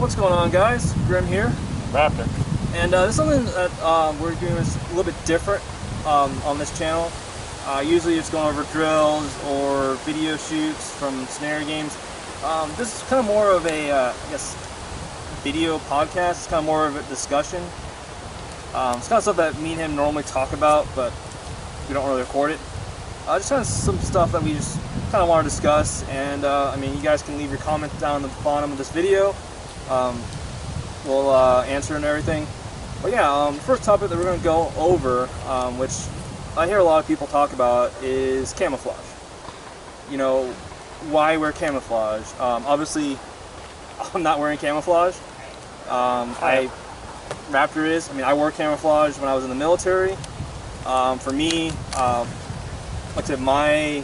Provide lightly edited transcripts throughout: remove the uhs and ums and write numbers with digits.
What's going on, guys? Grim here. Raptor. And this is something that we're doing is a little bit different on this channel. Usually it's going over drills or video shoots from scenario games. This is kind of more of a, I guess, video podcast. It's kind of more of a discussion. It's kind of stuff that me and him normally talk about, but we don't really record it. Just kind of some stuff that we just kind of want to discuss, and I mean, you guys can leave your comments down at the bottom of this video. We'll answer and everything. But yeah, the first topic that we're going to go over, which I hear a lot of people talk about, is camouflage. You know, why wear camouflage? Obviously, I'm not wearing camouflage. Raptor is. I mean, I wore camouflage when I was in the military. For me, like I said, my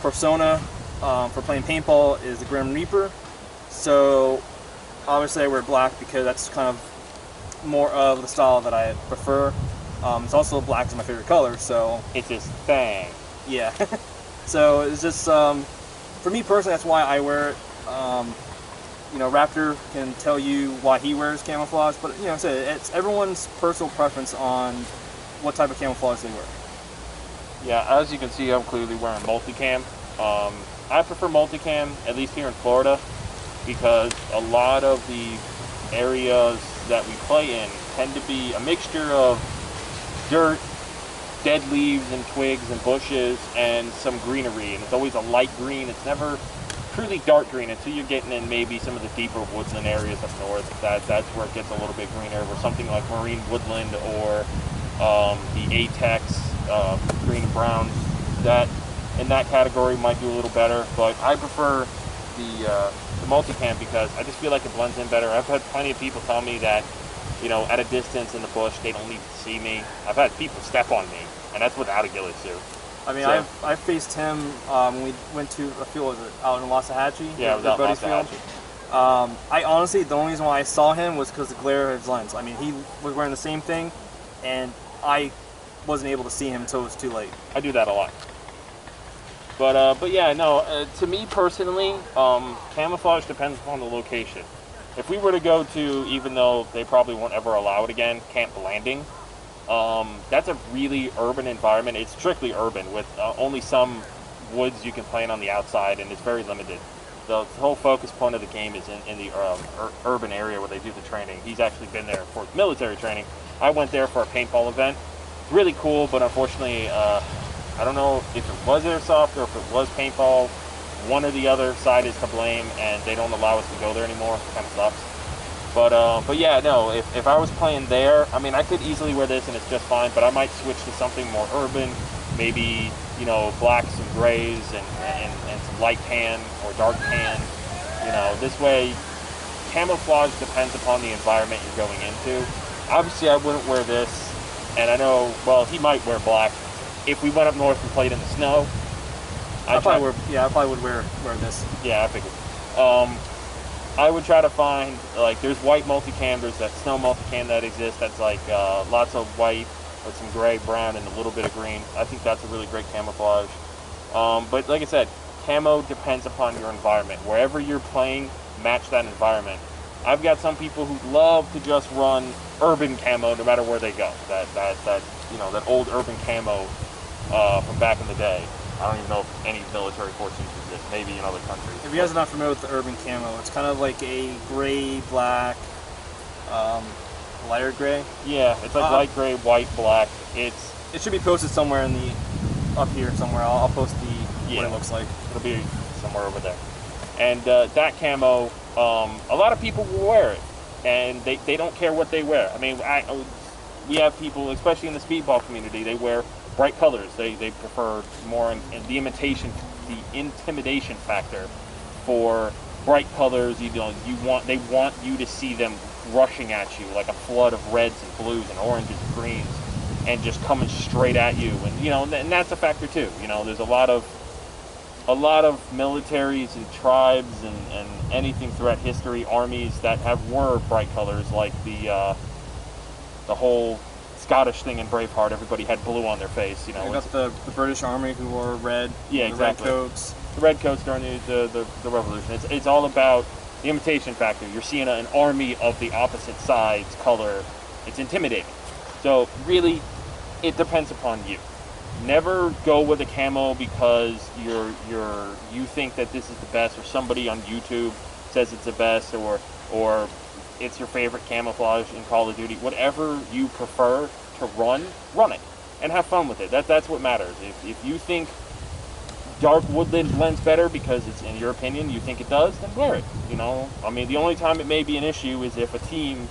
persona for playing paintball is the Grim Reaper. So obviously I wear black because that's kind of more of the style that I prefer. It's also black is my favorite color, so it's his thing. Yeah. So it's just for me personally, that's why I wear it. You know, Raptor can tell you why he wears camouflage, but you know, it's everyone's personal preference on what type of camouflage they wear. Yeah, as you can see, I'm clearly wearing multicam. I prefer multicam, at least here in Florida, because a lot of the areas that we play in tend to be a mixture of dirt, dead leaves and twigs and bushes, and some greenery. And it's always a light green. It's never truly dark green until you're getting in maybe some of the deeper woodland areas up north. That's where it gets a little bit greener, or something like marine woodland or the Atex green and browns. That in that category might do a little better, but I prefer the multicam because I just feel like it blends in better. I've had plenty of people tell me that, you know, at a distance in the bush they don't need to see me. I've had people step on me, and that's without a ghillie suit. I mean, so, I faced him when we went to a field, was it out in Waxahachie? Yeah, it was out in Waxahachie. I honestly, the only reason why I saw him was because of the glare of his lens. I mean, he was wearing the same thing, and I wasn't able to see him until it was too late. I do that a lot. But yeah, no, to me personally, camouflage depends upon the location. If we were to go to, even though they probably won't ever allow it again, Camp Landing, that's a really urban environment. It's strictly urban with only some woods you can play in on the outside, and it's very limited. The whole focus point of the game is in the urban area where they do the training. He's actually been there for military training. I went there for a paintball event. It's really cool, but unfortunately, I don't know if it was airsoft or if it was paintball. One or the other side is to blame, and they don't allow us to go there anymore. It kind of sucks. But yeah, no, if I was playing there, I mean, I could easily wear this and it's just fine, but I might switch to something more urban, maybe, you know, blacks and grays and some light tan or dark tan. You know, this way, camouflage depends upon the environment you're going into. Obviously, I wouldn't wear this, and I know, well, he might wear black. If we went up north and played in the snow, I probably would wear this. Yeah, I figured. I would try to find, like, there's white multicam, there's that snow multicam that exists that's like lots of white with some gray, brown, and a little bit of green. I think that's a really great camouflage. But like I said, camo depends upon your environment. Wherever you're playing, match that environment. I've got some people who love to just run urban camo no matter where they go. That you know, that old urban camo from back in the day. I don't even know if any military force uses it, maybe in other countries. If you guys are not familiar with the urban camo, it's kind of like a gray, black, lighter gray. Yeah, it's like light gray, white, black. It should be posted somewhere in the, up here somewhere. I'll post what it looks like. It'll be somewhere over there. And that camo, a lot of people will wear it, and they don't care what they wear. I mean, we have people, especially in the speedball community, they wear bright colors. They prefer more in the intimidation factor for bright colors. You know, they want you to see them rushing at you like a flood of reds and blues and oranges and greens, and just coming straight at you. And you know, and that's a factor too. You know, there's a lot of militaries and tribes and anything throughout history, armies that wore bright colors, like the whole Scottish thing in Braveheart. Everybody had blue on their face, you know. You got the British Army who wore red. Yeah, exactly. Red coats. The red coats during the Revolution. It's all about the imitation factor. You're seeing an army of the opposite side's color. It's intimidating. So really, it depends upon you. Never go with a camo because you think that this is the best, or somebody on YouTube says it's the best, or it's your favorite camouflage in Call of Duty. Whatever you prefer to run it and have fun with it. That's what matters. If you think dark woodland blends better because it's, in your opinion, you think it does, then wear it. You know, I mean, the only time it may be an issue is if a team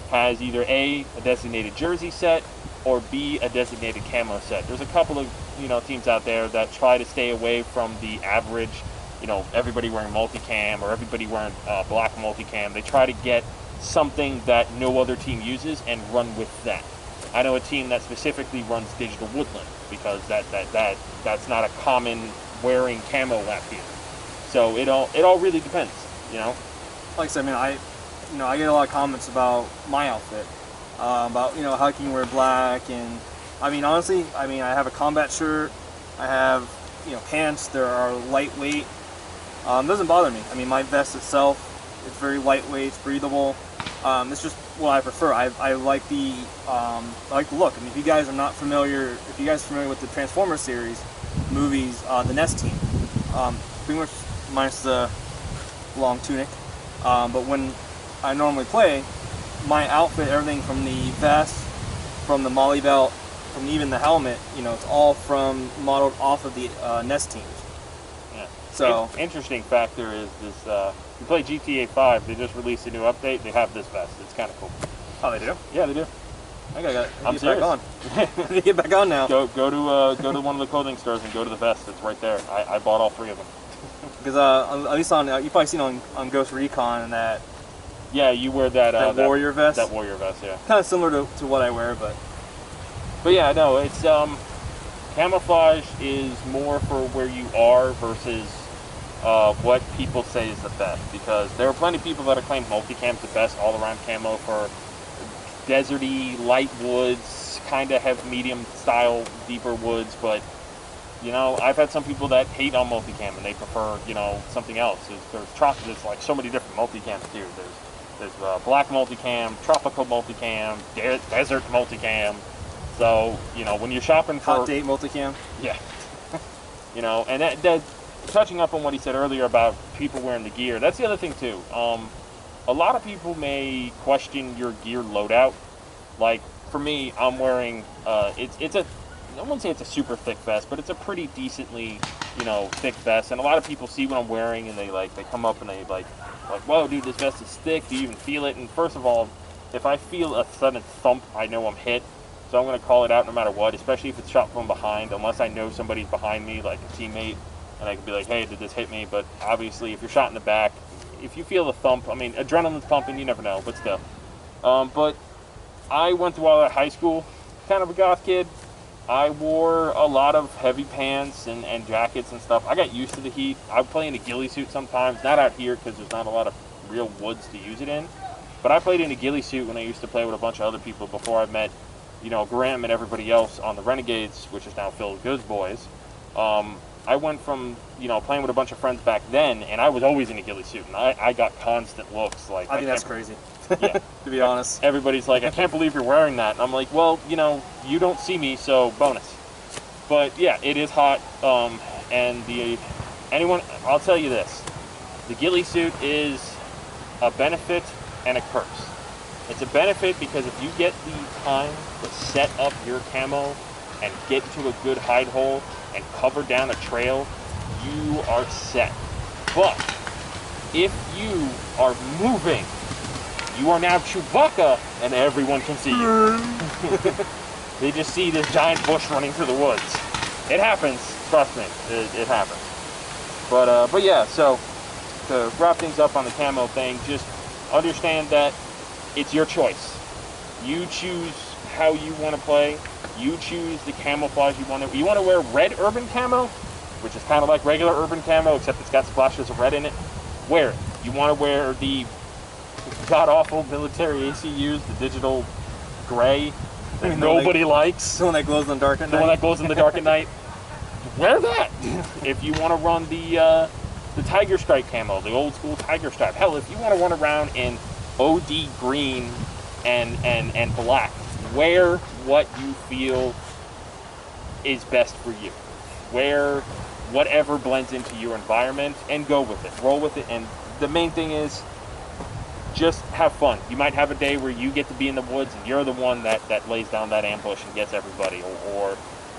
has either A, a designated jersey set, or B, a designated camo set. There's a couple of, you know, teams out there that try to stay away from the average, you know, everybody wearing multicam or everybody wearing black multicam. They try to get something that no other team uses and run with that. I know a team that specifically runs digital woodland because that's not a common wearing camo lap here. So it all really depends, you know. Like I said, I mean, I get a lot of comments about my outfit. About, you know, how can you wear black, and I mean, honestly, I have a combat shirt, I have, you know, pants that are lightweight. It doesn't bother me. I mean, my vest itself, it's very lightweight, it's breathable. It's just what I prefer. I like the look. I mean, if you guys are familiar with the Transformers series movies, the Nest team, pretty much minus the long tunic, but when I normally play, my outfit, everything from the vest, from the molly belt, from even the helmet, you know, it's all modeled off of the Nest teams. Yeah. So interesting factor is this. You play GTA 5. They just released a new update. They have this vest. It's kind of cool. Oh, they do? Yeah, they do. I gotta I'm get serious. back on. Get back on now. Go to one of the clothing stores and go to the vest. It's right there. I bought all 3 of them. Because at least you've probably seen on Ghost Recon and that. Yeah, you wear that warrior vest. That warrior vest, yeah. Kind of similar to what I wear, but yeah, no, it's camouflage is more for where you are versus what people say is the best, because there are plenty of people that have claimed multicam's the best all-around camo for deserty, light woods, kind of have medium style, deeper woods, but you know, I've had some people that hate on multicam and they prefer, you know, something else. There's like so many different multicams too. There's black multicam, tropical multicam, desert multicam. So, you know, when you're shopping for... Hot date multicam? Yeah. You know, and that touching up on what he said earlier about people wearing the gear, that's the other thing too. A lot of people may question your gear loadout. Like, for me, I'm wearing, I wouldn't say it's a super thick vest, but it's a pretty decently, you know, thick vest. And a lot of people see what I'm wearing and they come up and they like, whoa, dude, this vest is thick. Do you even feel it? And first of all, if I feel a sudden thump, I know I'm hit. So I'm going to call it out no matter what, especially if it's shot from behind, unless I know somebody's behind me, like a teammate, and I can be like, hey, did this hit me? But obviously, if you're shot in the back, if you feel the thump, I mean, adrenaline's pumping, you never know, but still. But I went through all that high school, kind of a goth kid. I wore a lot of heavy pants and jackets and stuff. I got used to the heat. I play in a ghillie suit sometimes, not out here because there's not a lot of real woods to use it in. But I played in a ghillie suit when I used to play with a bunch of other people before I met, you know, Graham and everybody else on the Renegades, which is now Phil Goods Boys. I went from, you know, playing with a bunch of friends back then, and I was always in a ghillie suit, and I got constant looks. Like, I think that's crazy. Yeah. To be honest. Everybody's like, I can't believe you're wearing that. And I'm like, well, you know, you don't see me, so bonus. But yeah, it is hot. And I'll tell you this, the ghillie suit is a benefit and a curse. It's a benefit because if you get the time to set up your camo and get to a good hide hole and cover down a trail, you are set. But if you are moving, you are now Chewbacca, and everyone can see you. They just see this giant bush running through the woods. It happens, trust me, it happens. But yeah, so to wrap things up on the camo thing, just understand that it's your choice. You choose how you want to play. You choose the camouflage you want to. You want to wear red urban camo, which is kind of like regular urban camo, except it's got splashes of red in it. Wear it. You want to wear the god-awful military ACUs, the digital gray that nobody likes. The one that glows in the dark at night. The one that glows in the dark at night. Wear that. If you want to run the the Tiger Stripe camo, the old school Tiger Stripe. Hell, if you want to run around in OD green and black, wear what you feel is best for you. Wear whatever blends into your environment and go with it. Roll with it. And the main thing is just have fun. You might have a day where you get to be in the woods and you're the one that lays down that ambush and gets everybody,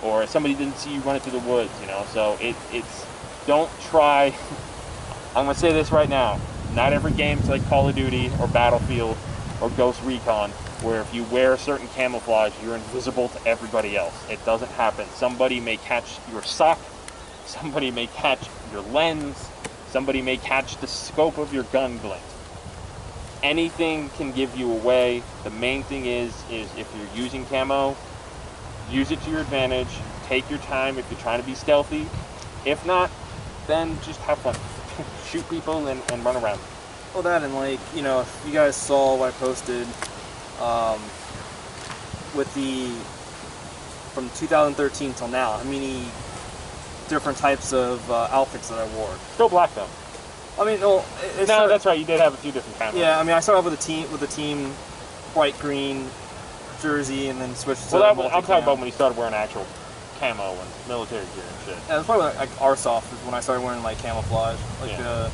or somebody didn't see you run into the woods, you know. So it's don't try. I'm gonna say this right now. Not every game's like Call of Duty or Battlefield or Ghost Recon, where if you wear a certain camouflage, you're invisible to everybody else. It doesn't happen. Somebody may catch your sock, somebody may catch your lens, somebody may catch the scope of your gun glint. Anything can give you away. The main thing is if you're using camo, use it to your advantage. Take your time if you're trying to be stealthy. If not, then just have fun. Shoot people and run around. Well, that, and like, you know, if you guys saw what I posted with the, from 2013 till now, how many different types of outfits that I wore. Still black though. I mean, no, no, that's right. You did have a few different camos. Yeah, I mean, I started off with the team bright green jersey, and then switched to. Well, I'm talking about when you started wearing actual camo and military gear and shit. Yeah, it was probably like Arsoft is when I started wearing like camouflage, like the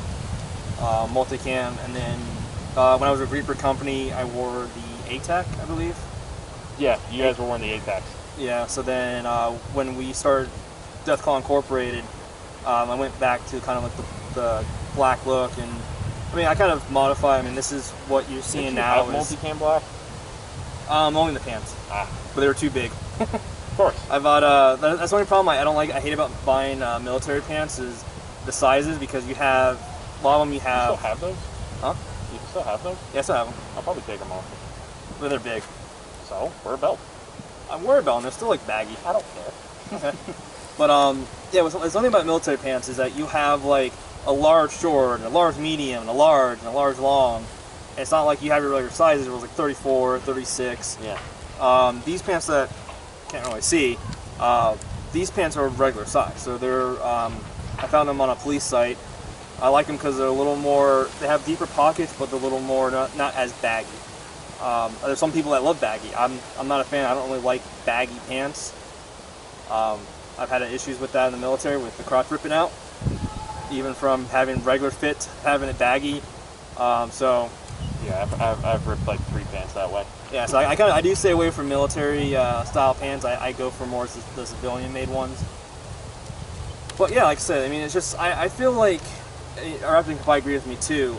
multicam, and then when I was with Reaper Company, I wore the ATAC, I believe. Yeah, you guys were wearing the ATACs. Yeah, so then when we started Death Claw Incorporated, I went back to kind of like the black look, and I mean, I kind of modify. I mean, this is what you're seeing now. Multicam black? Only the pants. But they were too big. Of course. I bought, that's the only problem I hate about buying military pants is the sizes, because you have, a lot of them you have. You still have those? Huh? You still have those? Yeah, I still have them. I'll probably take them off. But they're big. So, wear a belt. I'm worried about them. They're still like baggy. I don't care. Okay. But yeah, what's something about military pants is that you have like a large short, and a large medium, and a large long. And it's not like you have your regular sizes. It was like 34, 36. Yeah. These pants that can't really see, these pants are regular size. So they're, I found them on a police site. I like them because they're a little more, they have deeper pockets, but they're a little more, not as baggy. There's some people that love baggy. I'm not a fan. I don't really like baggy pants. I've had issues with that in the military, with the crotch ripping out, even from having regular fit, having it baggy. So yeah, I've ripped like 3 pants that way. Yeah, so I do stay away from military style pants. I go for more the civilian made ones. But yeah, like I said, I mean, it's just, I feel like, or I think if I agree with me too,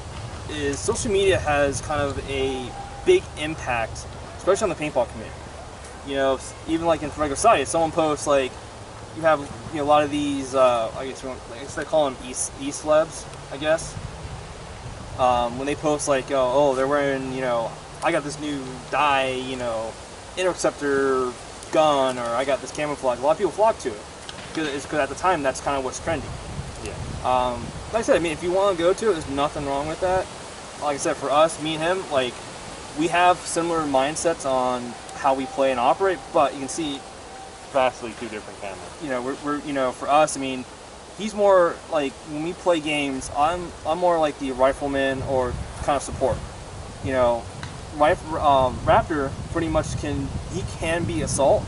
is social media has kind of a big impact, especially on the paintball community. You know, even like in regular sites, someone posts like, you have, you know, a lot of these, I guess they call them e-celebs, I guess. When they post like, oh, they're wearing, you know, I got this new dye, you know, interceptor gun, or I got this camouflage. A lot of people flock to it because at the time that's kind of what's trendy. Yeah. Like I said, I mean, if you want to go to it, there's nothing wrong with that. Like I said, for us, me and him, like, we have similar mindsets on how we play and operate, but you can see vastly 2 different cameras. You know, we're you know, for us, I mean, he's more like, when we play games, I'm more like the rifleman or kind of support. You know, Raptor pretty much can be assault,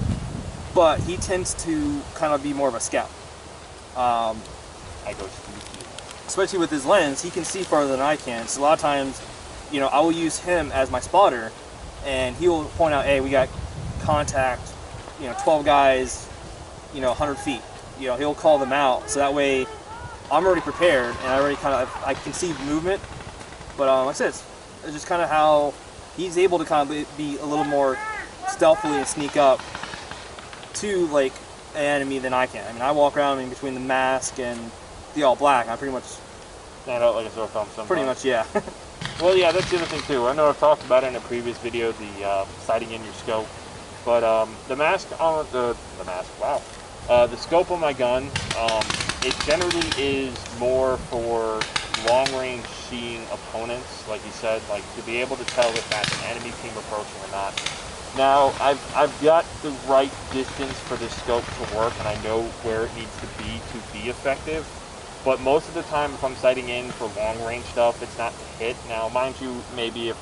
but he tends to kind of be more of a scout. I go sneaky. Especially with his lens, he can see farther than I can. So a lot of times, you know, I will use him as my spotter, and he will point out, hey, we got contact, you know, 12 guys, you know, 100 feet. You know, he'll call them out, so that way I'm already prepared, and I can see movement. But like I said, it's just kind of how he's able to kind of be a little more stealthily and sneak up to like an enemy than I can. I mean, I walk around in between the mask and the all black. I pretty much stand out like a sore thumb sometimes. Pretty much, yeah. Well, yeah, that's the other thing too. I know I've talked about it in a previous video, the sighting in your scope. But the mask on the mask, wow. The scope on my gun, it generally is more for long-range seeing opponents, like you said, like to be able to tell if that's an enemy team approaching or not. Now, I've got the right distance for this scope to work, and I know where it needs to be effective. But most of the time, if I'm sighting in for long range stuff, it's not to hit. Now, mind you, maybe if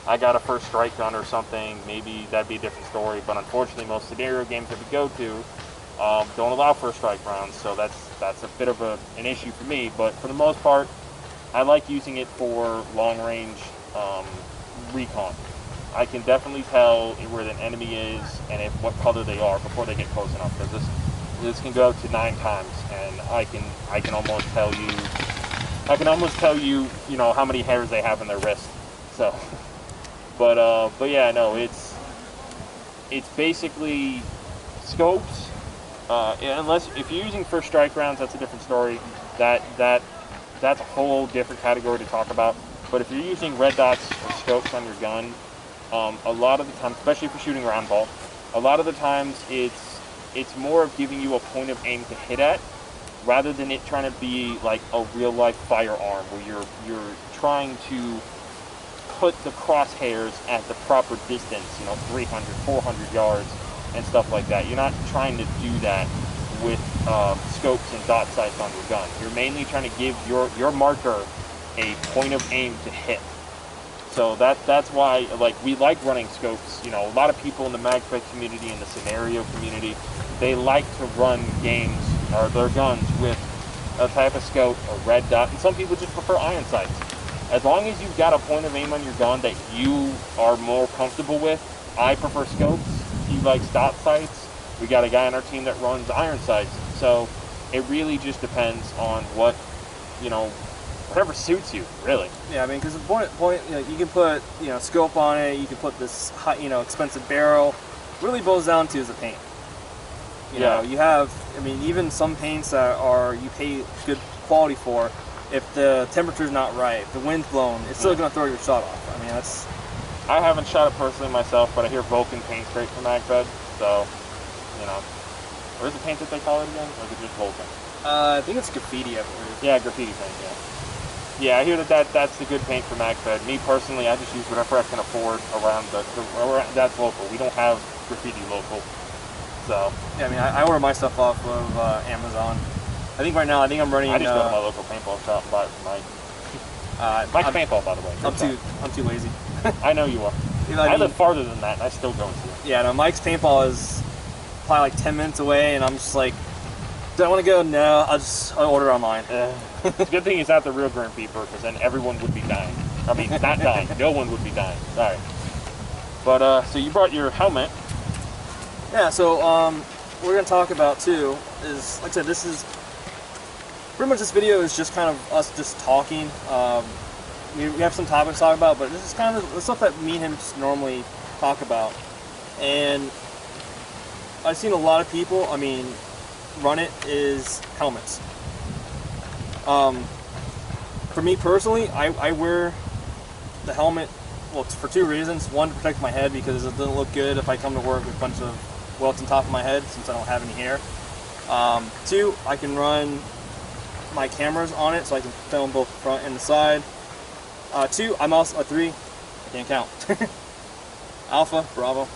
I got a first strike gun or something, maybe that'd be a different story. But unfortunately, most scenario games that we go to don't allow first strike rounds, so that's a bit of an issue for me. But for the most part, I like using it for long range recon. I can definitely tell where an enemy is and what color they are before they get close enough. Because this can go to 9 times, and I can almost tell you, you know, how many hairs they have in their wrist. So, but yeah, no, it's basically scopes. Unless if you're using first strike rounds, that's a different story. That's a whole different category to talk about. But if you're using red dots or scopes on your gun, a lot of the time, especially if you're shooting round ball, a lot of the times it's more of giving you a point of aim to hit at, rather than it trying to be like a real life firearm where you're trying to put the crosshairs at the proper distance, you know, 300, 400 yards and stuff like that. You're not trying to do that with scopes and dot sights on your gun. You're mainly trying to give your marker a point of aim to hit. So that's why, like, we like running scopes. You know, a lot of people in the MagFed community and the scenario community, they like to run games or their guns with a type of scope, a red dot, and some people just prefer iron sights. As long as you've got a point of aim on your gun that you are more comfortable with, I prefer scopes. He likes dot sights. We got a guy on our team that runs iron sights. So it really just depends on what, you know, whatever suits you, really. Yeah, I mean, because the point, you know, you can put, you know, scope on it. You can put this high, you know, expensive barrel. It really boils down to is the paint. You know, you have, I mean, even some paints that are you pay good quality for. If the temperature's not right, if the wind's blowing, it's still going to throw your shot off. I mean, that's. I haven't shot it personally myself, but I hear Vulcan paint's great for MagFed, so, you know. What is the paint that they call it again? Or is it just Vulcan? I think it's graffiti, I believe. Yeah, graffiti paint, yeah. Yeah, I hear that's the good paint for MagFed. Me personally, I just use whatever I can afford around that's local. We don't have graffiti local, so. Yeah, I mean, I order my stuff off of Amazon. I think right now, I'm running. I just go to my local paintball shop and buy it for Mike. Mike's paintball, by the way. I'm too lazy. I know you are. You know, I live farther than that, and I still go to it. Yeah, no, Mike's paintball is probably like 10 minutes away, and I'm just like, do I want to go? No, I'll order online. The good thing he's not the real Grim Reaper, because then everyone would be dying. I mean, not dying. No one would be dying. Sorry. But so you brought your helmet. Yeah. So what we're gonna talk about too is, like I said, this is pretty much, this video is just kind of us just talking. We have some topics to talk about, but this is kind of the stuff that me and him just normally talk about. And I've seen a lot of people, I mean, run it is helmets. For me personally, I wear the helmet, well, for 2 reasons. One, to protect my head, because it doesn't look good if I come to work with a bunch of welts on top of my head, since I don't have any hair. 2, I can run my cameras on it, so I can film both the front and the side. 2, I'm also a 3. I can't count. Alpha, Bravo.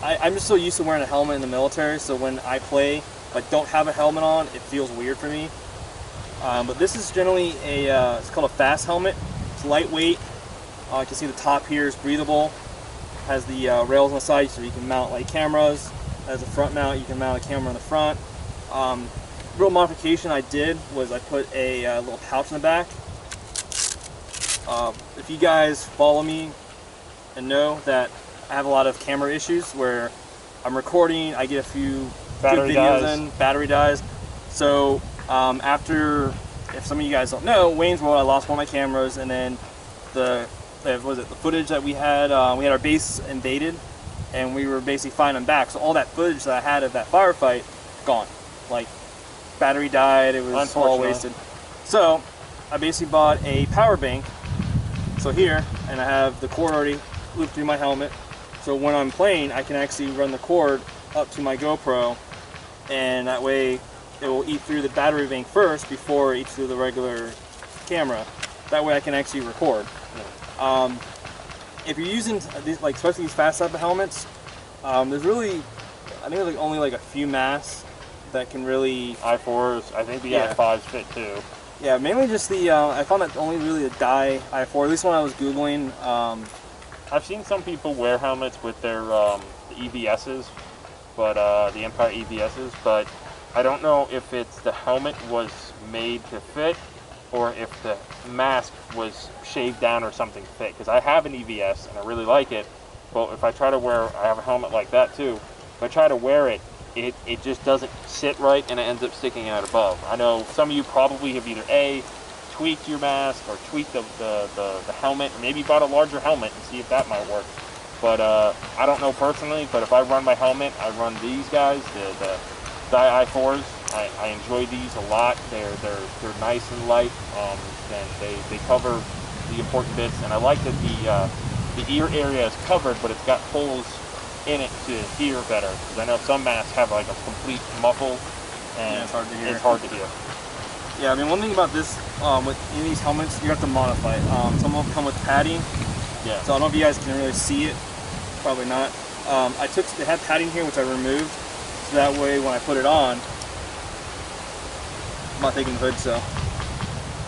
I'm just so used to wearing a helmet in the military, so when I play but don't have a helmet on, it feels weird for me. But this is generally it's called a fast helmet. It's lightweight. You can see the top here is breathable. Has the rails on the side, so you can mount like cameras. As a front mount, you can mount a camera in the front. Real modification I did was I put a little pouch in the back. If you guys follow me and know that I have a lot of camera issues where I'm recording, I get a few good videos in, battery dies. So after, if some of you guys don't know, Wayne's World, I lost one of my cameras, and then the footage that we had our base invaded, and we were basically fighting them back. So all that footage that I had of that firefight, gone. Like, battery died, it was all wasted. So I basically bought a power bank. So here, and I have the cord already looped through my helmet. So when I'm playing, I can actually run the cord up to my GoPro, and that way it will eat through the battery bank first before it eats through the regular camera. That way I can actually record. If you're using these, like especially these fast type of helmets, there's really, I think there's like only like a few masks that can really... I4s, I think the Yeah. i5s fit too. Yeah, mainly just the, I found that only really the die i4, at least when I was Googling. I've seen some people wear helmets with their EVSs, but the Empire EVSs, but I don't know if it's the helmet was made to fit or if the mask was shaved down or something fit, because I have an EVS and I really like it, but if I try to wear, I have a helmet like that too, if I try to wear it, it just doesn't sit right and it ends up sticking out above. I know some of you probably have either A, tweaked your mask or tweaked the helmet, or maybe bought a larger helmet and see if that might work. But I don't know personally, but if I run my helmet, I run these guys, the Dye i4s. I enjoy these a lot. They're nice and light, and they cover the important bits. And I like that the ear area is covered, but it's got holes in it to hear better. Because I know some masks have like a complete muffle, and it's hard to hear. It's hard to hear. Yeah, I mean, one thing about this, with any of these helmets, you have to modify it. Some of them come with padding. Yeah. So I don't know if you guys can really see it. Probably not. They had padding here, which I removed. So that way, when I put it on, I'm not taking the hood, so.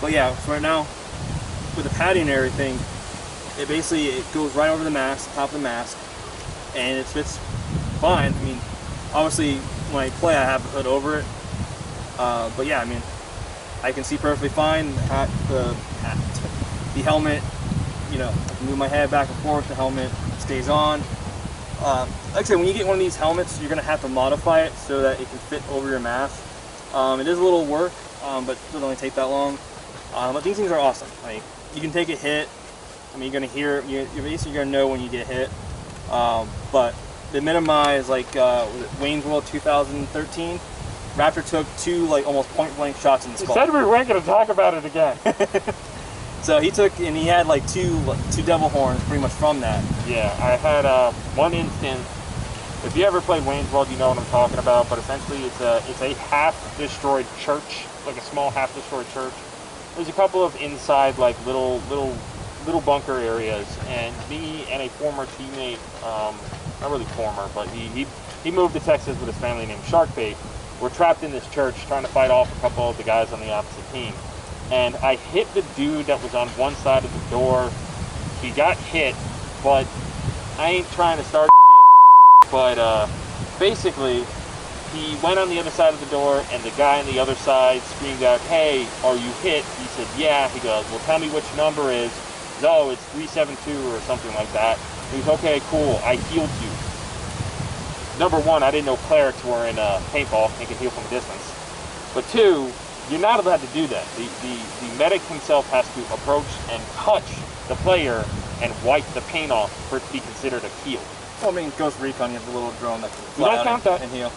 But yeah, so right now, with the padding and everything, it goes right over the mask, top of the mask, and it fits fine. I mean, obviously, when I play, I have the hood over it. But yeah, I mean, I can see perfectly fine. The helmet, you know, I can move my head back and forth. The helmet stays on. Like I said, when you get one of these helmets, you're going to have to modify it so that it can fit over your mask. It is a little work, but it doesn't only take that long. But these things are awesome. I mean, you can take a hit. I mean, you're going to hear, you're basically going to know when you get hit. But they minimize, like Wayne's World 2013. Raptor took 2 like almost point-blank shots in the skull. You said we weren't going to talk about it again. So he had like two devil horns pretty much from that. Yeah, I had one instance. If you ever played Wayne's World, you know what I'm talking about. But essentially, it's a half-destroyed church, like a small half-destroyed church. There's a couple of inside like little bunker areas, and me and a former teammate, not really former, but he moved to Texas with his family named Sharkbait. We're trapped in this church trying to fight off a couple of the guys on the opposite team. And I hit the dude that was on one side of the door. He got hit, but I ain't trying to start shit. But basically, he went on the other side of the door, and the guy on the other side screamed out, "Hey, are you hit?" He said, "Yeah." He goes, "Well, tell me which number is." He goes, "Oh, it's 372 or something like that." He goes, "Okay, cool. I healed you." Number one, I didn't know clerics were in paintball and can heal from a distance. But two, you're not allowed to do that. The medic himself has to approach and touch the player and wipe the paint off for it to be considered a heal. Well, I mean, Ghost Recon, you have the little drone that can We fly don't out count that. and heal.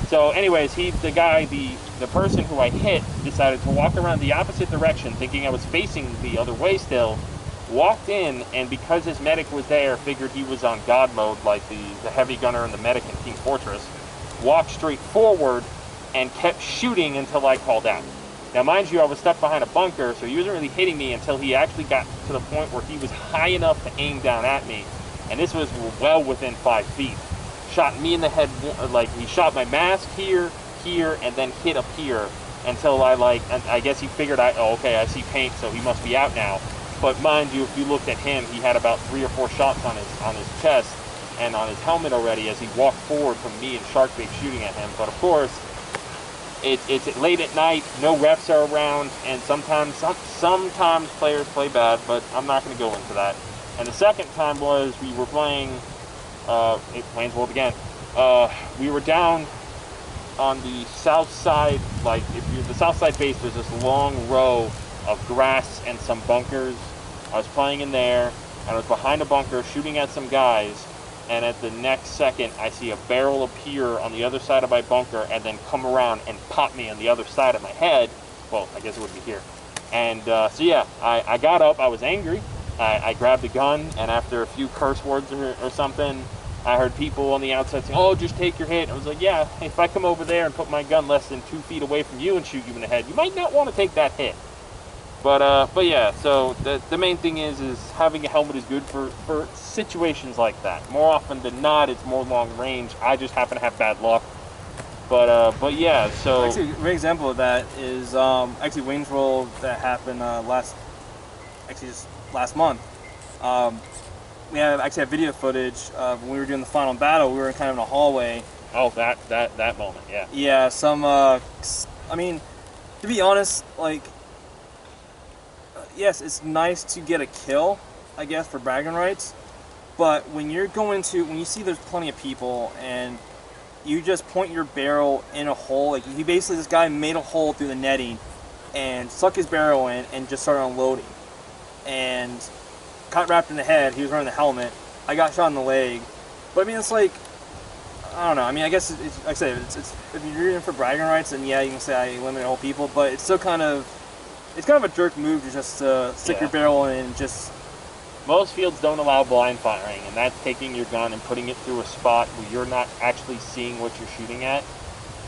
So anyways, the person who I hit decided to walk around the opposite direction, thinking I was facing the other way still, walked in, and because his medic was there, figured he was on God mode, like the heavy gunner and the medic in Team Fortress, walked straight forward and kept shooting until I called out. Now, mind you, I was stuck behind a bunker, so he wasn't really hitting me until he actually got to the point where he was high enough to aim down at me, and this was well within 5 feet. Shot me in the head, like, he shot my mask here, and then hit up here until I guess he figured oh, okay, I see paint, so he must be out now. But mind you, if you looked at him, he had about 3 or 4 shots on his chest and on his helmet already as he walked forward from me and Sharkbait shooting at him. But of course, it's late at night, no refs are around, and sometimes players play bad, but I'm not going to go into that. And the second time was we were playing Wayne's World again. We were down on the south side, like the south side base, there's this long row of grass and some bunkers. I was playing in there, and I was behind a bunker shooting at some guys, and at the next second I see a barrel appear on the other side of my bunker and then come around and pop me on the other side of my head. Well, I guess it would be here. And so yeah, I got up, I was angry, I grabbed a gun, and after a few curse words or something, I heard people on the outside saying, "Oh, just take your hit." I was like, yeah, if I come over there and put my gun less than 2 feet away from you and shoot you in the head, you might not want to take that hit. But yeah, so the main thing is having a helmet is good for situations like that. More often than not, it's more long range. I just happen to have bad luck. But yeah, so Actually, a great example of that is actually Wayne's World that happened just last month. Um, we actually have video footage of when we were doing the final battle. We were kind of in a hallway. oh, that moment, yeah. Yeah, I mean, to be honest, like, yes, it's nice to get a kill, I guess, for bragging rights. But when you see there's plenty of people and you just point your barrel in a hole, like this guy made a hole through the netting and stuck his barrel in and just started unloading. And got wrapped in the head, he was wearing the helmet. I got shot in the leg. But I mean, it's like, I don't know. I mean, I guess it's like I said, it's if you're in for bragging rights, then yeah, you can say I eliminate all people. But it's still kind of a jerk move to just stick your barrel in and just. Most fields don't allow blind firing, and that's taking your gun and putting it through a spot where you're not actually seeing what you're shooting at.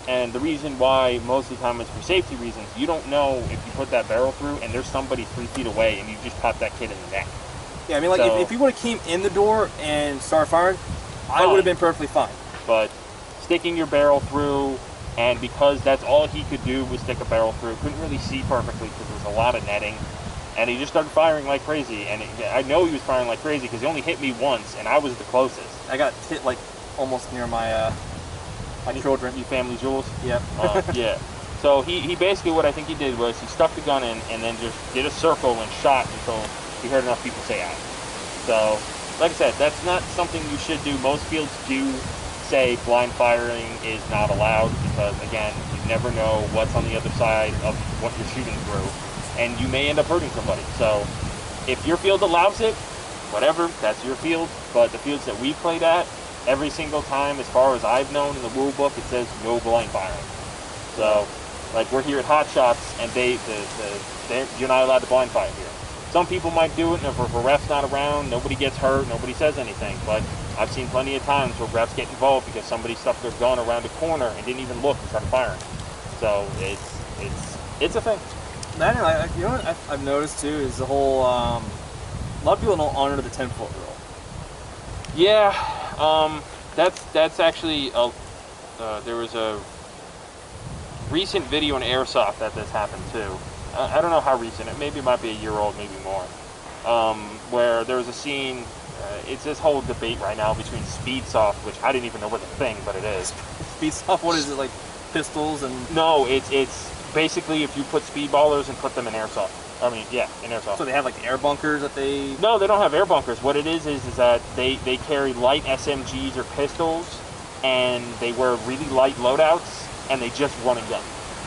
And the reason why most of the time is for safety reasons. You don't know if you put that barrel through and there's somebody 3 feet away and you just popped that kid in the neck. Yeah, I mean, like, if you would have came in the door and started firing, I would have been perfectly fine. But sticking your barrel through, and because that's all he could do was stick a barrel through, couldn't really see perfectly because there was a lot of netting. And he just started firing like crazy, and I know he was firing like crazy because he only hit me once, and I was the closest. I got hit like almost near my children. You family jewels? Yep. Yeah. So he basically, what I think he did was he stuck the gun in and then just did a circle and shot until he heard enough people say out. So, like I said, that's not something you should do. Most fields do say blind firing is not allowed because, again, you never know what's on the other side of what you're shooting through. And you may end up hurting somebody. So if your field allows it, whatever, that's your field. But the fields that we played at, every single time, as far as I've known in the rule book, it says no blind firing. So, like, we're here at Hot Shots, and you're not allowed to blind fire here. Some people might do it, and if a ref's not around, nobody gets hurt, nobody says anything. But I've seen plenty of times where refs get involved because somebody stuck their gun around a corner and didn't even look and started firing. So it's a thing. That, you know what I've noticed too is the whole. A lot of people don't honor the 10-foot rule. Yeah, that's actually there was a recent video in Airsoft that this happened too. I don't know how recent. Maybe it might be a year old, maybe more. Where there was a scene. It's this whole debate right now between Speedsoft, which I didn't even know was a thing, but it is. Speedsoft, what is it, like pistols and? No, it's basically if you put speedballers and put them in airsoft. I mean, yeah, in airsoft. So they have like air bunkers that they... No, they don't have air bunkers. What it is that they carry light SMGs or pistols, and they wear really light loadouts, and they just run and gun.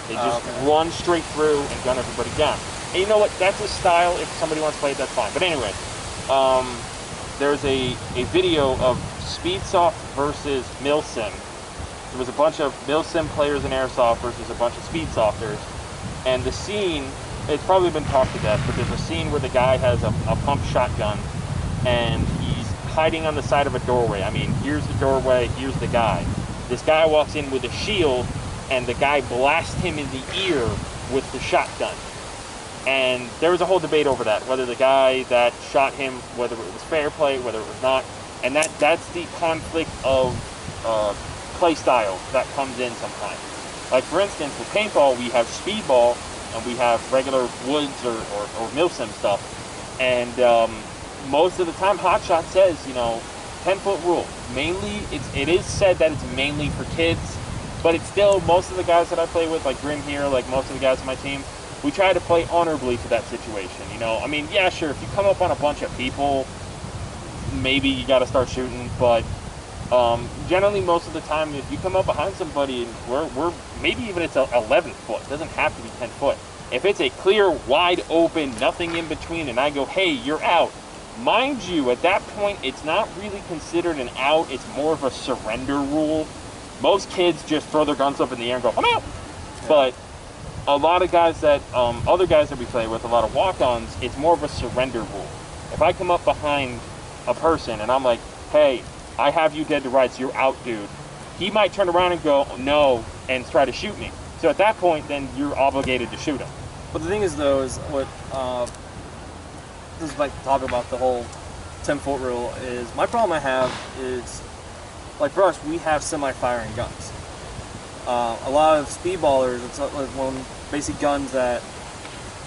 They just run straight through and gun everybody down. And you know what? That's a style. If somebody wants to play it, that's fine. But anyway, there's a video of Speedsoft versus Milsim. There was a bunch of Milsim players in Airsoft versus a bunch of Speedsofters. And the scene, it's probably been talked to death, but there's a scene where the guy has a pump shotgun and he's hiding on the side of a doorway. I mean, here's the doorway, here's the guy. This guy walks in with a shield and the guy blasts him in the ear with the shotgun. And there was a whole debate over that, whether the guy that shot him, whether it was fair play, whether it was not. And that's the conflict of play style that comes in sometimes. Like, for instance, with paintball, we have speedball and we have regular woods or milsim stuff. And most of the time, Hot Shot says, 10-foot rule. Mainly, it is said that it's mainly for kids, but it's still, most of the guys that I play with, like Grim here, like most of the guys on my team, we try to play honorably to that situation, I mean, yeah, sure, if you come up on a bunch of people, maybe you got to start shooting, but generally most of the time, if you come up behind somebody, and we're maybe even it's 11 foot, it doesn't have to be 10 foot. If it's a clear, wide open, nothing in between, and I go, hey, you're out. Mind you, at that point, it's not really considered an out, it's more of a surrender rule. Most kids just throw their guns up in the air and go, I'm out. Yeah. But a lot of guys that, other guys that we play with, a lot of walk-ons, it's more of a surrender rule. If I come up behind a person and I'm like, hey, I have you dead to rights, you're out, dude. He might turn around and go, no, and try to shoot me. So at that point, then you're obligated to shoot him. But the thing is, though, is what, this is like talking about the whole 10-foot rule, is my problem I have is, like for us, we have semi-firing guns. A lot of speedballers, it's like one basic guns that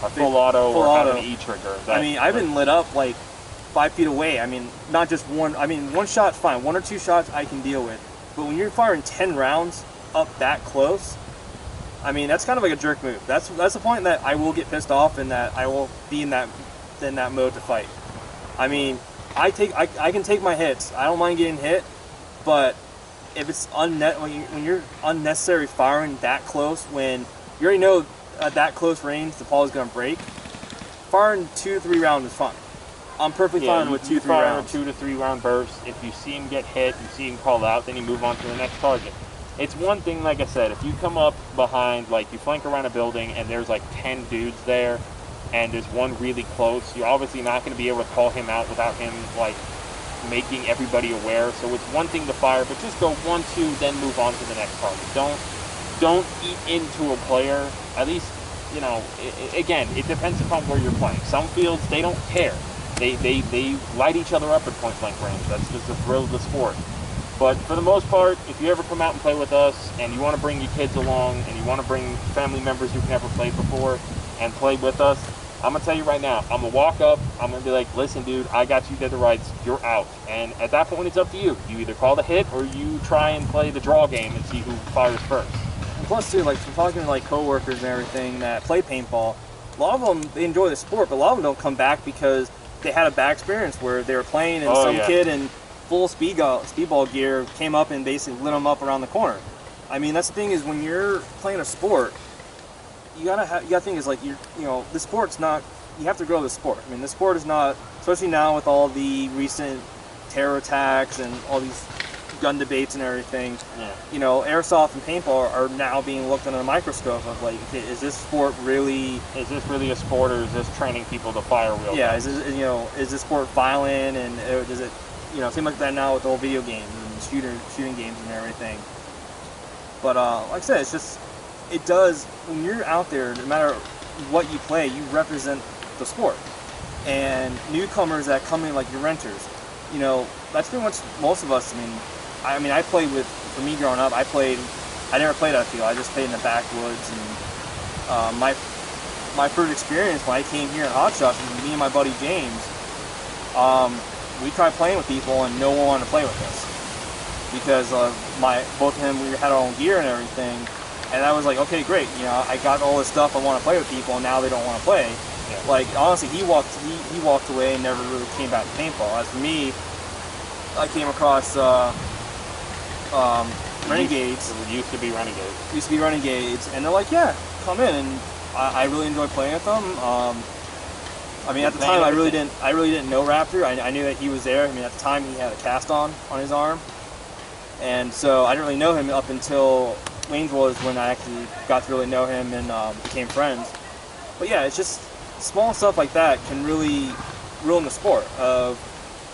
A full auto full or auto. have an E-trigger. I mean, I've been lit up like 5 feet away. I mean, not just one. I mean, one shot's fine. 1 or 2 shots I can deal with. But when you're firing 10 rounds up that close, I mean, that's kind of like a jerk move. That's the point that I will get pissed off and that I will be in that mode to fight. I mean, I can take my hits. I don't mind getting hit, but if it's when you're unnecessary firing that close, when you already know at that close range the ball is going to break, firing 2 to 3 rounds is fine. I'm perfectly fine with 2 to 3 rounds. 2 to 3 round bursts. If you see him get hit, you see him called out, then you move on to the next target. It's one thing, like I said, if you come up behind, like you flank around a building and there's like 10 dudes there, and there's one really close, you're obviously not going to be able to call him out without him like making everybody aware. So it's one thing to fire, but just go 1, 2, then move on to the next target. Don't eat into a player. At least, you know, again, it depends upon where you're playing. Some fields, they don't care. They light each other up at point blank range. That's just the thrill of the sport. But for the most part, if you ever come out and play with us and you want to bring your kids along and you want to bring family members who've never played before and play with us, I'm going to tell you right now, I'm going to walk up, I'm going to be like, listen, dude, I got you dead to rights, you're out. And at that point, it's up to you. You either call the hit or you try and play the draw game and see who fires first. And plus, too, like from talking to like coworkers and everything that play paintball, a lot of them, they enjoy the sport, but a lot of them don't come back because they had a bad experience where they were playing and some kid in full speedball gear came up and basically lit them up around the corner. I mean, that's the thing is when you're playing a sport, you gotta think is like you know the sport's not. You have to grow the sport. I mean, the sport is not, especially now with all the recent terror attacks and all these gun debates and everything. Yeah. You know, airsoft and paintball are now being looked under a microscope of like, okay, is this sport really? Is this really a sport, or is this training people to fire real guns? Is this, is this sport violent, and does it, seem like that now with all video games and shooting games and everything. But like I said, it does, when you're out there, no matter what you play, you represent the sport. And newcomers that come in, like your renters, that's pretty much most of us. I mean, I played for me growing up, I never played out field, I just played in the backwoods. And my first experience when I came here in Hot Shots, was me and my buddy James, we tried playing with people and no one wanted to play with us. Because both of him, we had our own gear and everything. And I was like, okay, great, I got all this stuff, I want to play with people, and now they don't want to play. Yeah. Like, honestly, he walked away and never really came back to paintball. As for me, I came across Renegades. It used to be Renegades. Used to be Renegades, and they're like, yeah, come in, and I really enjoyed playing with them. I mean, at the time, I really didn't know Raptor. I knew that he was there. I mean, at the time, he had a cast on his arm, and so I didn't really know him up until Wayne's was when I actually got to really know him and became friends. But yeah, it's just small stuff like that can really ruin the sport. Of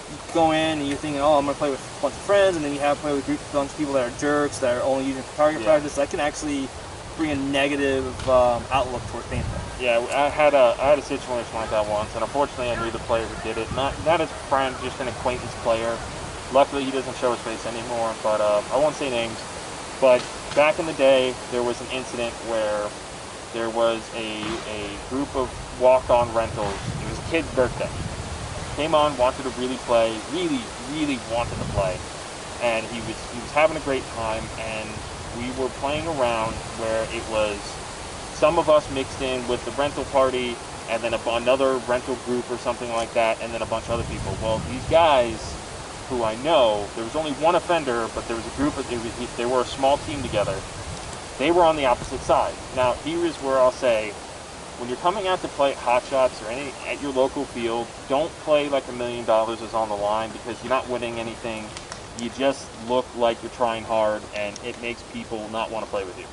you go in and you're thinking, oh, I'm going to play with a bunch of friends, and then you have to play with a bunch of people that are jerks that are only using for target practice. That can actually bring a negative outlook towards paintball. Yeah, I had a situation like that once, and unfortunately I knew the player who did it. Not his friend, just an acquaintance player. Luckily he doesn't show his face anymore, but I won't say names. But back in the day, there was an incident where there was a group of walk-on rentals. It was a kid's birthday. Came on, wanted to really play, really wanted to play, and he was having a great time. And we were playing around where it was some of us mixed in with the rental party, and then another rental group or something like that, and then a bunch of other people. Well, these guys, who I know, there was only one offender, but there was a group they were a small team together. They were on the opposite side. Now, here is where I'll say, when you're coming out to play Hot Shots or at your local field, don't play like $1 million is on the line, because you're not winning anything. You just look like you're trying hard, and it makes people not want to play with you.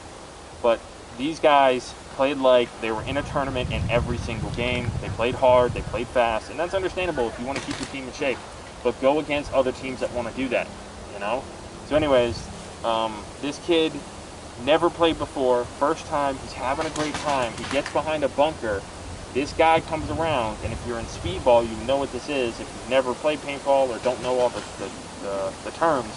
But these guys played like they were in a tournament in every single game. They played hard, they played fast, and that's understandable if you want to keep your team in shape. But go against other teams that want to do that, So anyways, this kid never played before. First time, he's having a great time. He gets behind a bunker. This guy comes around, and if you're in speedball, you know what this is. If you've never played paintball or don't know all the terms,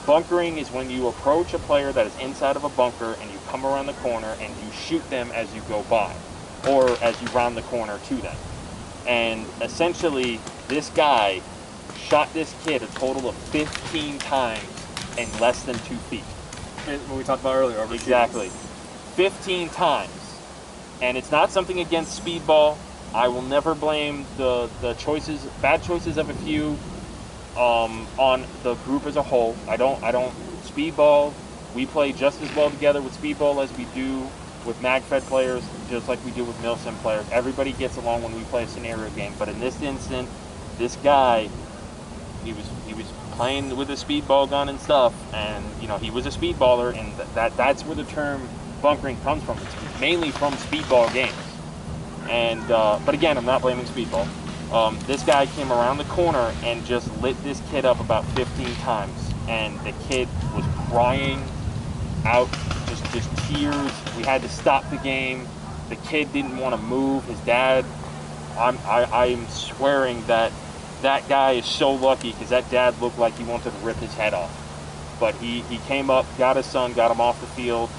Bunkering is when you approach a player that is inside of a bunker and you come around the corner and you shoot them as you go by, or as you round the corner to them. And essentially, this guy shot this kid a total of 15 times in less than 2 feet. And what we talked about earlier. Exactly. 15 times. And it's not something against speedball. I will never blame the choices, bad choices of a few on the group as a whole. I don't speedball, we play just as well together with speedball as we do with MagFed players, just like we do with MilSim players. Everybody gets along when we play a scenario game, but in this instant, this guy, he was playing with a speedball gun and stuff, and you know, he was a speedballer, and that's where the term bunkering comes from. It's mainly from speedball games. And but again, I'm not blaming speedball. This guy came around the corner and just lit this kid up about 15 times, and the kid was crying out, just tears. We had to stop the game. The kid didn't want to move. His dad, I'm swearing that guy is so lucky, because that dad looked like he wanted to rip his head off. But he came up, got his son, got him off the field.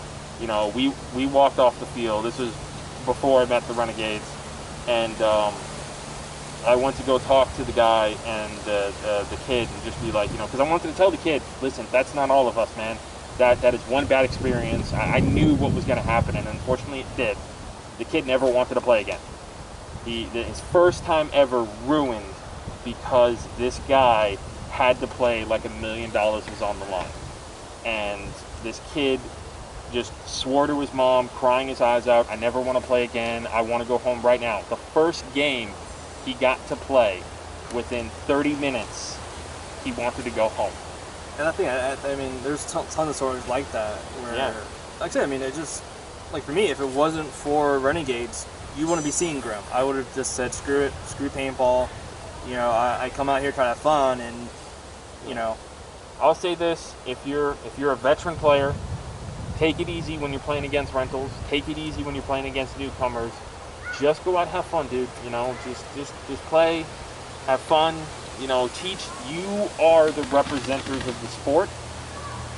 You know, we walked off the field. This was before I met the Renegades, and I went to go talk to the guy and the kid and just be like, you know, because I wanted to tell the kid, listen, that's not all of us, man. That is one bad experience. I knew what was going to happen, and unfortunately it did. The kid never wanted to play again. His first time ever ruined because this guy had to play like $1 million was on the line. And this kid just swore to his mom, crying his eyes out, I never want to play again. I want to go home right now. The first game he got to play, within 30 minutes, he wanted to go home. And I think, I mean, there's tons of stories like that where, yeah. Like I said, I mean, it just, like for me, if it wasn't for Renegades, you wouldn't be seeing Grim. I would have just said, screw it, screw paintball. You know, I come out here, try to have fun, and, you know. I'll say this, if you're a veteran player, take it easy when you're playing against rentals. Take it easy when you're playing against newcomers. Just go out and have fun, dude. You know, just play, have fun. You know, you are the representatives of the sport.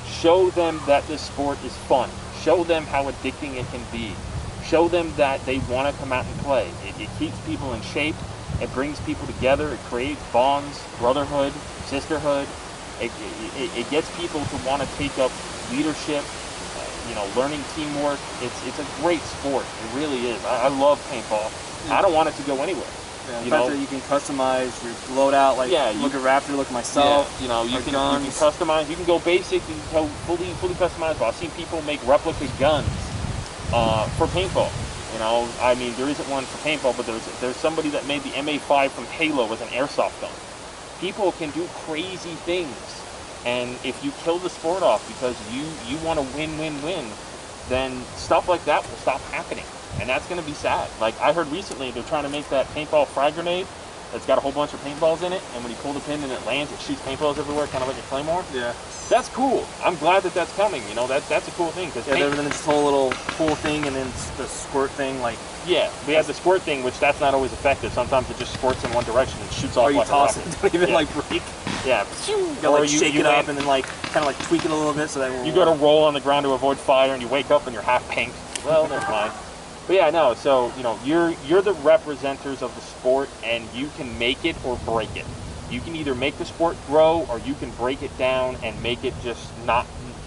Show them that this sport is fun. Show them how addicting it can be. Show them that they want to come out and play. It keeps people in shape. It brings people together. It creates bonds, brotherhood, sisterhood. It gets people to want to take up leadership. You know, learning teamwork. It's a great sport. It really is. I love paintball. Yeah. I don't want it to go anywhere. Yeah, the fact that you can customize your loadout, like look at Raptor, look at myself. Yeah, you know, you can customize. You can go basic. You can go fully customizable. I've seen people make replica guns for paintball. You know, I mean, there isn't one for paintball, but there's somebody that made the MA5 from Halo with an airsoft gun. People can do crazy things. And if you kill the sport off because you want to win, then stuff like that will stop happening. And that's going to be sad. Like, I heard recently they're trying to make that paintball frag grenade that's got a whole bunch of paintballs in it, and when you pull the pin and it lands, it shoots paintballs everywhere, kind of like a claymore. Yeah. That's cool. I'm glad that that's coming. You know, that's a cool thing. Yeah, then this whole little pool thing, and then the squirt thing, like... Yeah, we have the squirt thing, which that's not always effective. Sometimes it just squirts in one direction and shoots off like a rocket. Or you toss it, don't even like break. Yeah. You gotta like shake it up and then like kind of like tweak it a little bit so that... You go to roll on the ground to avoid fire, and you wake up and you're half pink. Well, never mind. But yeah, no, so, you know, you're the representatives of the sport, and you can make it or break it. You can either make the sport grow, or you can break it down and make it just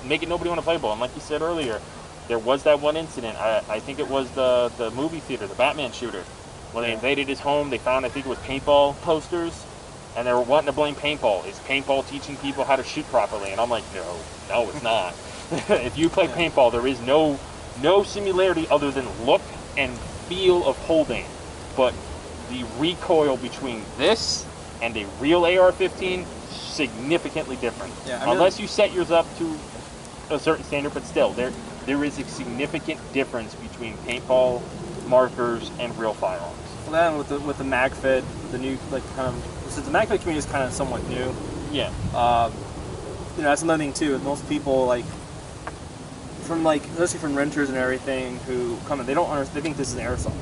make it nobody want to play ball. And like you said earlier, there was that one incident, I think it was the movie theater, the Batman shooter, when they invaded his home. They found, I think it was paintball posters, and they were wanting to blame paintball. Is paintball teaching people how to shoot properly? And I'm like, no, it's not. If you play paintball, there is no similarity other than look and feel of holding, but the recoil between this and a real AR-15 significantly different. Yeah, unless you set yours up to a certain standard, but still there is a significant difference between paintball markers and real firearms. Well, then with the MagFed, the new since the MagFed community is kind of somewhat new. Yeah. You know, that's another thing too. Most people especially from renters and everything who come in, they don't understand. They think this is an airsoft,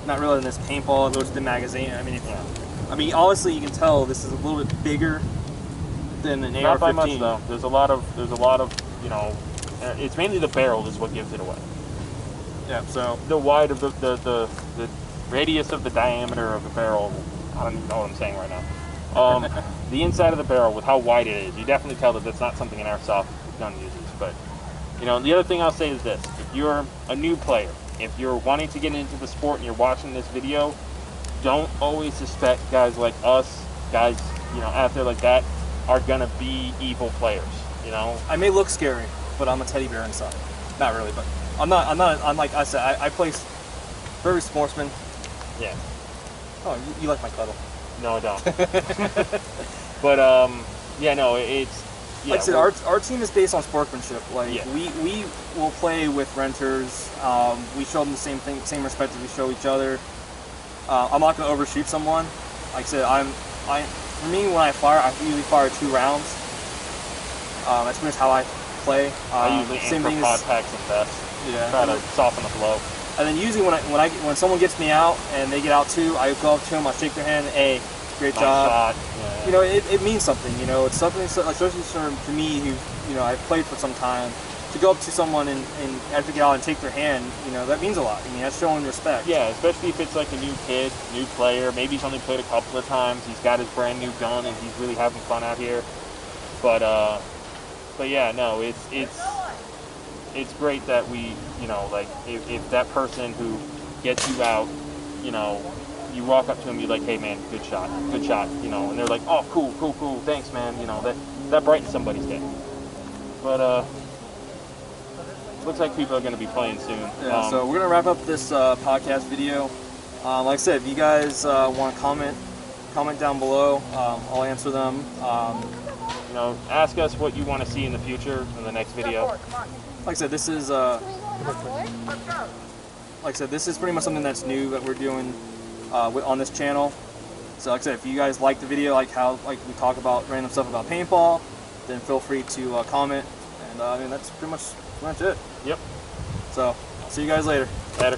not realizing this paintball. Goes to the magazine. I mean, obviously you can tell this is a little bit bigger than an Not by much AR-15. though. There's a lot of you know, it's mainly the barrel is what gives it away. Yeah. So The wide of the radius of the diameter of the barrel. I don't even know what I'm saying right now. The inside of the barrel with how wide it is, you definitely tell that that's not something an airsoft gun uses. But you know, the other thing I'll say is this: if you're a new player, if you're wanting to get into the sport and you're watching this video, don't always suspect guys like us, guys, you know, out there like that, are gonna be evil players. You know, I may look scary, but I'm a teddy bear inside. Not really, but I'm not. I'm like I said. I play very sportsman. yeah. Oh, you like my cuddle? No, I don't. But yeah, no, it's yeah. Like I said, our team is based on sportsmanship. Like Yeah. we will play with renters. We show them the same respect as we show each other. I'm not gonna overshoot someone. Like I said, for me when I fire, I usually fire 2 rounds. That's pretty much how I play. I usually aim for pod packs and vests. Yeah. Try to soften the blow. And then usually when someone gets me out and they get out too, I go up to them, I shake their hand, hey, great Nice job. shot. Yeah. You know, it means something. You know, it's something, especially for me who, you know, I've played for some time, to go up to someone and after get out and take their hand, you know, that means a lot. I mean, that's showing respect. Yeah, especially if it's like a new kid, new player. Maybe he's only played a couple of times. He's got his brand new gun and he's really having fun out here. But yeah, no, it's great that we, you know, like if that person who gets you out, you know, you walk up to him, you're like, hey man, good shot, you know, and they're like, oh, cool, thanks man, you know, that brightens somebody's day. But looks like people are going to be playing soon. Yeah, so we're gonna wrap up this podcast video. Like I said, if you guys want to comment down below. I'll answer them. You know, ask us what you want to see in the future in the next video. Like I said, this is pretty much something that's new that we're doing on this channel. So like I said, if you guys like the video, like we talk about random stuff about paintball, then feel free to comment. And I mean, that's pretty much it. Yep. So, see you guys later. Later.